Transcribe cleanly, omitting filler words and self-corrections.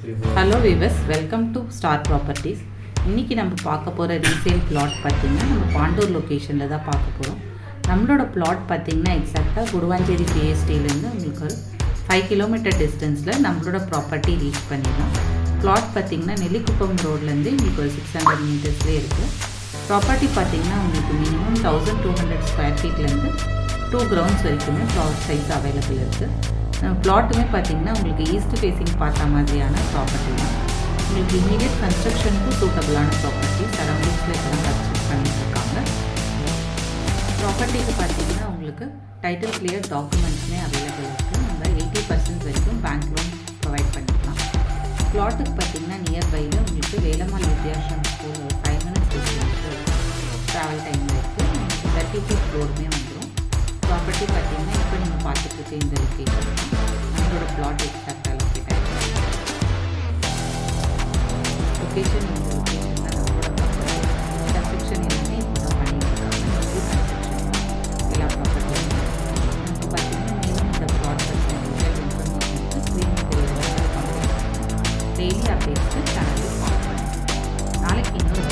Hello viewers, welcome to Star Properties. இன்றைக்கி நம்ம பார்க்க போகிற ரீசேல் பிளாட் பார்த்திங்கன்னா நம்ம பாண்டூர் லொக்கேஷனில் தான் பார்க்க போகிறோம். நம்மளோட பிளாட் பார்த்திங்கன்னா எக்ஸாக்டாக குடுவாஞ்சேரி பிஎஸ்டிலேருந்து உங்களுக்கு ஒரு 5 கிலோமீட்டர் டிஸ்டன்ஸில் நம்மளோட ப்ராப்பர்ட்டி ரீச் பண்ணிடலாம். பிளாட் பார்த்திங்கன்னா நெல்லிக்குப்பம் ரோட்லேருந்து உங்களுக்கு ஒரு 600 மீட்டர்ஸ்லேயே இருக்குது. ப்ராப்பர்ட்டி பார்த்திங்கன்னா உங்களுக்கு மினிமம் 1200 ஸ்கொயர் ஃபீட்லேருந்து 2 கிரவுண்ட்ஸ் வரைக்குமே ப்ளாட் சைஸ் அவைலபிள் இருக்குது. பிளாட்டுமே பார்த்திங்கன்னா உங்களுக்கு ஈஸ்ட் ஃபேஸிங் பார்த்த மாதிரியான ப்ராப்பர்ட்டி தான். உங்களுக்கு இமீடியட் கன்ஸ்ட்ரக்ஷனுக்கும் சூட்டபிளான ப்ராப்பர்ட்டி சரௌண்டிங்ஸில் இப்போலாம் கன்ஸ்ட்ரக்ட் பண்ணிட்டுருக்காங்க. ப்ராப்பர்ட்டிக்கு பார்த்திங்கன்னா உங்களுக்கு டைட்டில் கிளியர் டாக்குமெண்ட்ஸுமே அவைலபிள் இருக்குது. நம்ம 80% வரைக்கும் பேங்க் லோன் ப்ரொவைட் பண்ணிக்கலாம். பிளாட்டுக்கு பார்த்திங்கன்னா நியர்பையில் உங்களுக்கு வேலம்மாள் வித்யாசம் ஸ்கூல் ஒரு 5 minutes டிஸ்டன்ஸ் ட்ராவல் டைமில் இருக்குது. 30 feet ரோடுமே வந்துடும். ப்ராப்பர்ட்டி பார்த்திங்கன்னா இப்போ நீங்கள் பார்த்துட்டு இந்த லொக்கேஷன் தான் நம்மளோட பிளாட் எக்ஸாக்டாக லொக்கேட் ஆகிருக்கு. லொக்கேஷன் இந்த லொக்கேஷன் தான் நம்மளோட ப்ராப்பர்ட்டி. கன்ஸ்ட்ரக்ஷன் எல்லாமே இப்போ தான் பண்ணிட்டுருக்காங்க. நியூ கன்ஸ்ட்ரக்ஷன் எல்லா ப்ராப்பர்ட்டியும் நமக்கு பார்த்திங்கன்னா மேலும் இந்த பிளாட் பற்றின டீட்டெயில் இன்ஃபர்மேஷனுக்கு ஸ்க்ரீன் டெய்லி அப்டேட்ஸ்க்கு சேனலுக்கு ஃபாலோ பண்ணுங்கள். நாளைக்கு இன்னொரு